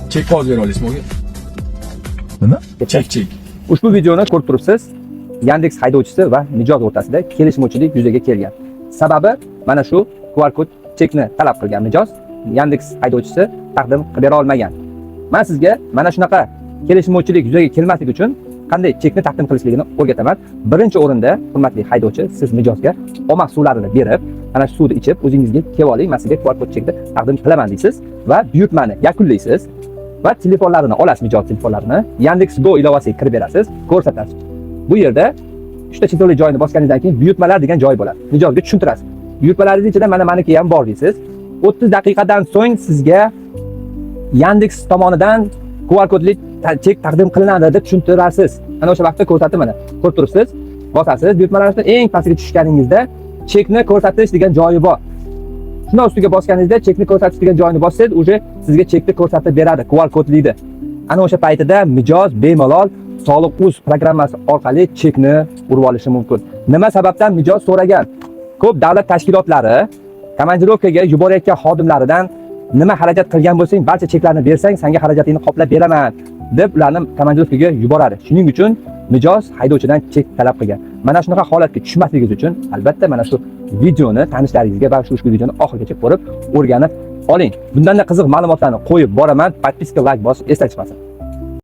Chek hozir bera olasizmi o'g'il? Nima? Chek. Ushbu videoni ko'rib turibsiz. Yandex haydovchisi va mijoz o'rtasida kelishmovchilik yuzaga kelgan. Sababi mana shu QR kod chekni talab qilgan mijoz Yandex haydovchisi taqdim qilib bera olmagan. Men sizga mana shunaqa kelishmovchilik yuzaga kelmasligi uchun qanday chekni taqdim qilishligini o'rgataman. Birinchi o'rinda, hurmatli haydovchi, siz mijozga omaq suvlarini berib, ana shu suvni ichib, o'zingizga kelib oling, men sizga QR kod chekni taqdim qilaman deysiz va buyurtmani yakunlaysiz va telefonlarini olasiz, mijoz telefonlarini Yandex Go ilovasiga kirib berasiz, ko'rsatasiz. Bu yerda 3 ta cheklovli joyini bosganingizdan keyin buyurtmalar degan joy bo'ladi. Mijozga tushuntirasiz. Buyurtmalaringiz ichida mana meniki ham bor deysiz. 30 daqiqadan so'ng sizga Yandex tomonidan QR kodli chek taqdim qilinadi deb tushuntirasiz. Ana o'sha vaqtda ko'rsatib mana ko'rib turibsiz. Bosasiz, buyurtmalardan eng pastga tushganingizda chekni ko'rsatish degan joyi bor. Shuni ustiga bosganingizda chekni ko'rsatish degan joyini bossangiz, uje sizga chekni ko'rsatib beradi, QR kodliydi. Ana o'sha paytida mijoz bemalol Soliq.uz programmasi orqali chekni urib olishi mumkin. Nima sababdan mijoz so'ragan? Ko'p davlat tashkilotlari komandirovkaga yuborayotgan xodimlaridan nima xarajat qilgan bo'lsang, barcha cheklarni bersang, senga xarajatingni qoplab beraman deb ularni komandirovkaga yuboradi. Shuning uchun mijoz haydovchidan chek talab qilgan. Mana shunaqa holatga tushmasligingiz uchun albatta mana shu videoni tanishlaringizga va ushbu videoni oxirigacha ko'rib, o'rganib oling. Bundan qiziq ma'lumotlarni qo'yib boraman. Podpiska, like bosib eslatishmasin.